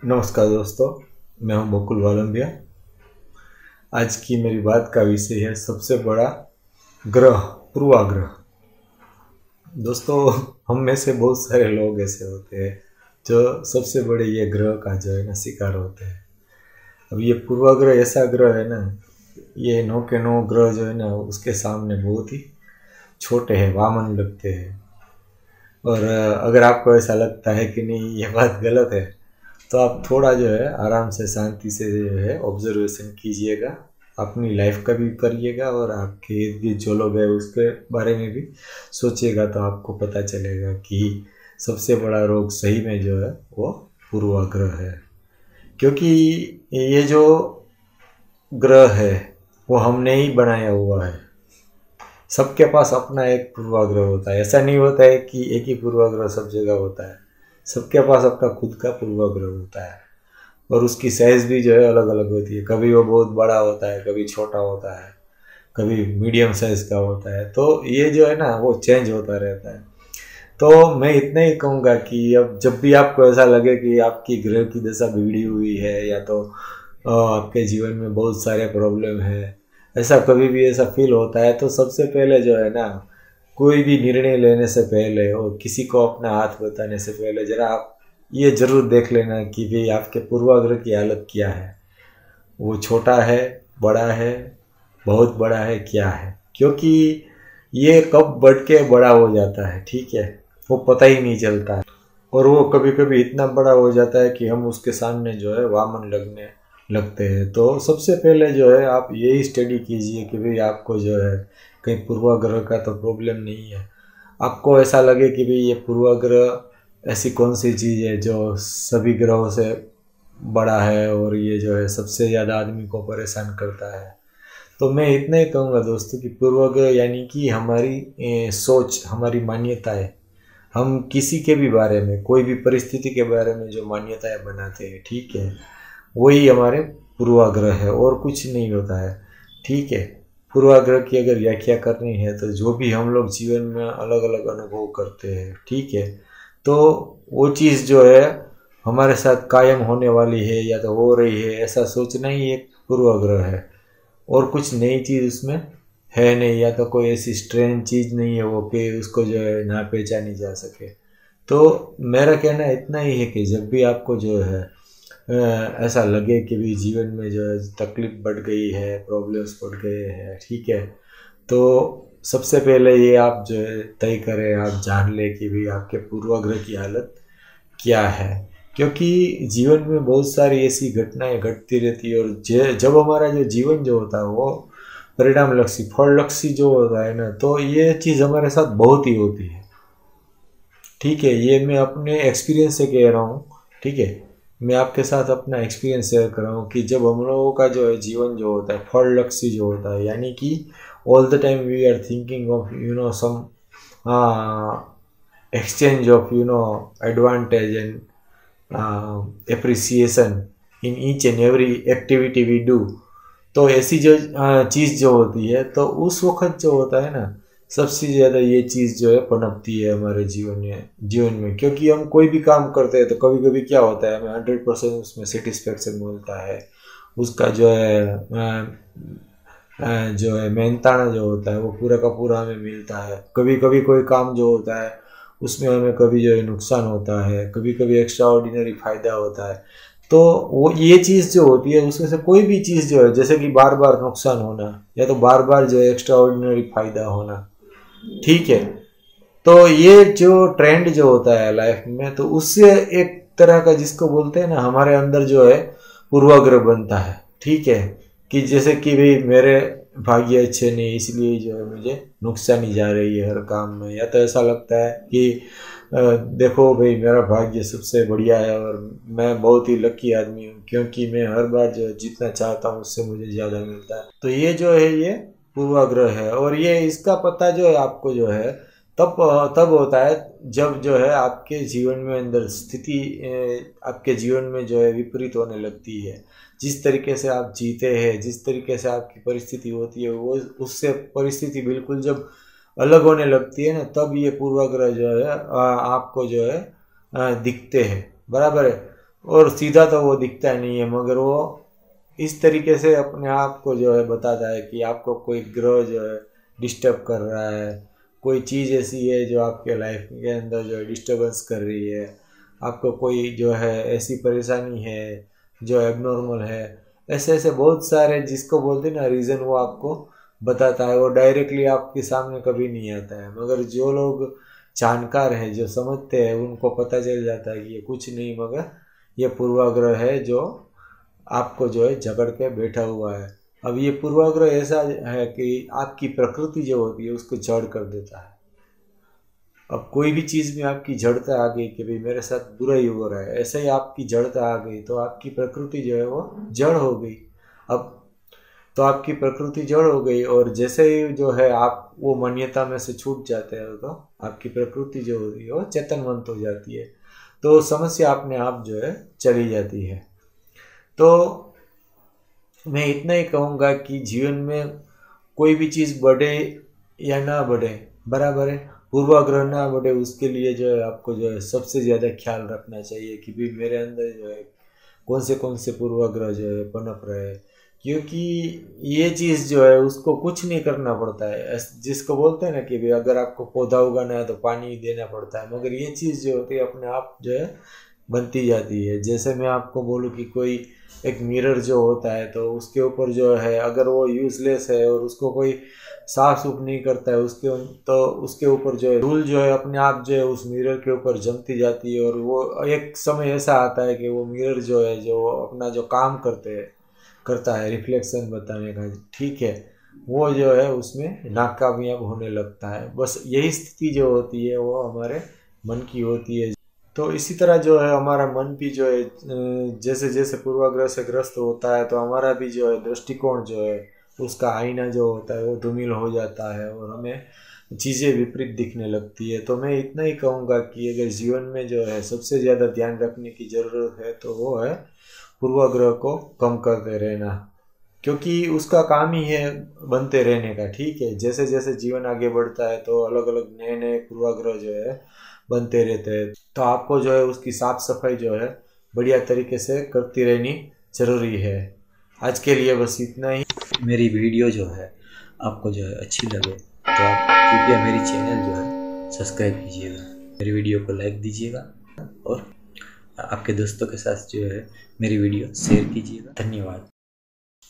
नमस्कार दोस्तों, मैं हूं बकुल वालंबिया। आज की मेरी बात का विषय है सबसे बड़ा ग्रह, पूर्वाग्रह। दोस्तों, हम में से बहुत सारे लोग ऐसे होते हैं जो सबसे बड़े ये ग्रह का जो है ना शिकार होते हैं। अब ये पूर्वाग्रह ऐसा ग्रह है ना, ये 9 के 9 ग्रह जो है ना उसके सामने बहुत ही छोटे हैं, वामन लगते हैं। और अगर आपको ऐसा लगता है कि नहीं ये बात गलत है, तो आप थोड़ा जो है आराम से शांति से जो है ऑब्जर्वेशन कीजिएगा, अपनी लाइफ का भी करिएगा और आपके इर्द गिर्द जो लोग हैं उसके बारे में भी सोचिएगा। तो आपको पता चलेगा कि सबसे बड़ा रोग सही में जो है वो पूर्वाग्रह है। क्योंकि ये जो ग्रह है वो हमने ही बनाया हुआ है। सबके पास अपना एक पूर्वाग्रह होता है। ऐसा नहीं होता है कि एक ही पूर्वाग्रह सब जगह होता है। सबके पास अपना खुद का पूर्वाग्रह होता है और उसकी साइज भी जो है अलग अलग होती है। कभी वो बहुत बड़ा होता है, कभी छोटा होता है, कभी मीडियम साइज का होता है। तो ये जो है ना वो चेंज होता रहता है। तो मैं इतना ही कहूँगा कि अब जब भी आपको ऐसा लगे कि आपकी ग्रह की दशा बिगड़ी हुई है या तो आपके जीवन में बहुत सारे प्रॉब्लम है, ऐसा कभी भी ऐसा फील होता है, तो सबसे पहले जो है ना कोई भी निर्णय लेने से पहले और किसी को अपना हाथ बताने से पहले जरा आप ये जरूर देख लेना कि भाई आपके पूर्वाग्रह की हालत क्या है। वो छोटा है, बड़ा है, बहुत बड़ा है, क्या है। क्योंकि ये कब बढ़ के बड़ा हो जाता है, ठीक है, वो पता ही नहीं चलता है। और वो कभी कभी इतना बड़ा हो जाता है कि हम उसके सामने जो है वामन लगने लगते हैं। तो सबसे पहले जो है आप यही स्टडी कीजिए कि भाई आपको जो है कहीं पूर्वाग्रह का तो प्रॉब्लम नहीं है। आपको ऐसा लगे कि भाई ये पूर्वाग्रह ऐसी कौन सी चीज़ है जो सभी ग्रहों से बड़ा है और ये जो है सबसे ज़्यादा आदमी को परेशान करता है। तो मैं इतना ही कहूँगा दोस्तों कि पूर्वाग्रह यानी कि हमारी सोच, हमारी मान्यताएं। हम किसी के भी बारे में, कोई भी परिस्थिति के बारे में जो मान्यताएं बनाते हैं, ठीक है, वही हमारे पूर्वाग्रह है और कुछ नहीं होता है। ठीक है, पूर्वाग्रह की अगर व्याख्या करनी है तो जो भी हम लोग जीवन में अलग अलग अनुभव करते हैं, ठीक है, तो वो चीज़ जो है हमारे साथ कायम होने वाली है या तो हो रही है, ऐसा सोचना ही एक पूर्वाग्रह है। और कुछ नई चीज़ उसमें है नहीं, या तो कोई ऐसी स्ट्रेंज चीज़ नहीं है वो कि उसको जो है ना पहचानी जा सके। तो मेरा कहना इतना ही है कि जब भी आपको जो है ऐसा लगे कि भी जीवन में जो है तकलीफ बढ़ गई है, प्रॉब्लम्स बढ़ गए हैं, ठीक है, तो सबसे पहले ये आप जो है तय करें, आप जान लें कि भी आपके पूर्वाग्रह की हालत क्या है। क्योंकि जीवन में बहुत सारी ऐसी घटनाएं घटती रहती है और जब हमारा जो जीवन जो होता है वो परिणाम लक्ष्य, फल लक्ष्य जो होता है ना, तो ये चीज़ हमारे साथ बहुत ही होती है। ठीक है, ये मैं अपने एक्सपीरियंस से कह रहा हूँ। ठीक है, मैं आपके साथ अपना एक्सपीरियंस शेयर कर रहा हूँ कि जब हम लोगों का जो है जीवन जो होता है फल लक्ष्य जो होता है, यानी कि all the time we are thinking of some exchange of advantage and appreciation in each and every activity we do। तो ऐसी जो चीज़ जो होती है, तो उस वक्त जो होता है ना सबसे ज़्यादा ये चीज़ जो है पनपती है हमारे जीवन में। क्योंकि हम कोई भी काम करते हैं तो कभी कभी क्या होता है, हमें 100% उसमें सेटिस्फेक्शन मिलता है। उसका जो है मेहनताना जो होता है वो पूरा का पूरा हमें मिलता है। कभी कभी कोई काम जो होता है उसमें हमें कभी जो है नुकसान होता है, कभी कभी एक्स्ट्रा ऑर्डिनरी फायदा होता है। तो वो ये चीज़ जो होती है उसमें से कोई भी चीज़ जो है, जैसे कि बार बार नुकसान होना या तो बार बार जो है एक्स्ट्रा ऑर्डिनरी फायदा होना, ठीक है, तो ये जो ट्रेंड जो होता है लाइफ में, तो उससे एक तरह का जिसको बोलते हैं ना हमारे अंदर जो है पूर्वाग्रह बनता है। ठीक है, कि जैसे कि भाई मेरे भाग्य अच्छे नहीं इसलिए जो है मुझे नुकसान ही जा रही है हर काम में। या तो ऐसा लगता है कि देखो भाई मेरा भाग्य सबसे बढ़िया है और मैं बहुत ही लकी आदमी हूँ क्योंकि मैं हर बार जो है जितना चाहता हूँ उससे मुझे ज़्यादा मिलता है। तो ये जो है ये पूर्वाग्रह है। और ये इसका पता जो है आपको जो है तब तब होता है जब जो है आपके जीवन में अंदर स्थिति आपके जीवन में जो है विपरीत होने लगती है। जिस तरीके से आप जीते हैं, जिस तरीके से आपकी परिस्थिति होती है, वो उससे परिस्थिति बिल्कुल जब अलग होने लगती है ना, तब ये पूर्वाग्रह जो है आपको जो है दिखते हैं। बराबर है। और सीधा तो वो दिखता नहीं है, मगर वो इस तरीके से अपने आप को जो है बताता है कि आपको कोई ग्रह जो है डिस्टर्ब कर रहा है, कोई चीज़ ऐसी है जो आपके लाइफ के अंदर जो है डिस्टर्बेंस कर रही है, आपको कोई जो है ऐसी परेशानी है जो एबनॉर्मल है। ऐसे ऐसे बहुत सारे जिसको बोलते हैं ना रीज़न, वो आपको बताता है। वो डायरेक्टली आपके सामने कभी नहीं आता है, मगर जो लोग जानकार हैं, जो समझते हैं, उनको पता चल जाता है कि ये कुछ नहीं मगर ये पूर्वाग्रह है जो आपको जो है जकड़ के बैठा हुआ है। अब ये पूर्वाग्रह ऐसा है कि आपकी प्रकृति जो होती है उसको जड़ कर देता है। अब कोई भी चीज़ में आपकी जड़ता आ गई कि भाई मेरे साथ बुरा ही हो रहा है, ऐसे ही आपकी जड़ता आ गई तो आपकी प्रकृति जो है वो जड़ हो गई। अब तो आपकी प्रकृति जड़ हो गई, और जैसे ही जो है आप वो मान्यता में से छूट जाते हैं तो आपकी प्रकृति जो होती है वो चेतनवंत हो जाती है, तो समस्या अपने आप जो है चली जाती है। तो मैं इतना ही कहूँगा कि जीवन में कोई भी चीज़ बढ़े या ना बढ़े बराबर है, पूर्वाग्रह ना बढ़े, उसके लिए जो है आपको जो है सबसे ज़्यादा ख्याल रखना चाहिए कि भाई मेरे अंदर जो है कौन से पूर्वाग्रह जो है पनप रहे हैं। क्योंकि ये चीज़ जो है उसको कुछ नहीं करना पड़ता है। जिसको बोलते हैं ना कि भाई अगर आपको पौधा उगाना है तो पानी देना पड़ता है, मगर ये चीज़ जो होती है अपने आप जो है बनती जाती है। जैसे मैं आपको बोलूँ कि कोई एक मिरर जो होता है तो उसके ऊपर जो है अगर वो यूजलेस है और उसको कोई साफ सुफ नहीं करता है उसके, तो उसके ऊपर जो है धूल जो है अपने आप जो है उस मिरर के ऊपर जमती जाती है, और वो एक समय ऐसा आता है कि वो मिरर जो है जो अपना जो काम करता है रिफ्लेक्शन बताने का, ठीक है, वो जो है उसमें नाकामयाब होने लगता है। बस यही स्थिति जो होती है वो हमारे मन की होती है। तो इसी तरह जो है हमारा मन भी जो है जैसे जैसे पूर्वाग्रह से ग्रस्त होता है तो हमारा भी जो है दृष्टिकोण जो है उसका आईना जो होता है वो धूमिल हो जाता है और हमें चीज़ें विपरीत दिखने लगती है। तो मैं इतना ही कहूँगा कि अगर जीवन में जो है सबसे ज़्यादा ध्यान रखने की ज़रूरत है तो वो है पूर्वाग्रह को कम करते रहना, क्योंकि उसका काम ही है बनते रहने का। ठीक है, जैसे जैसे जीवन आगे बढ़ता है तो अलग अलग नए नए पूर्वाग्रह जो है बनते रहते हैं, तो आपको जो है उसकी साफ सफाई जो है बढ़िया तरीके से करती रहनी जरूरी है। आज के लिए बस इतना ही। मेरी वीडियो जो है आपको जो है अच्छी लगे तो आप कृपया मेरी चैनल जो है सब्सक्राइब कीजिएगा, मेरी वीडियो को लाइक दीजिएगा और आपके दोस्तों के साथ जो है मेरी वीडियो शेयर कीजिएगा। धन्यवाद।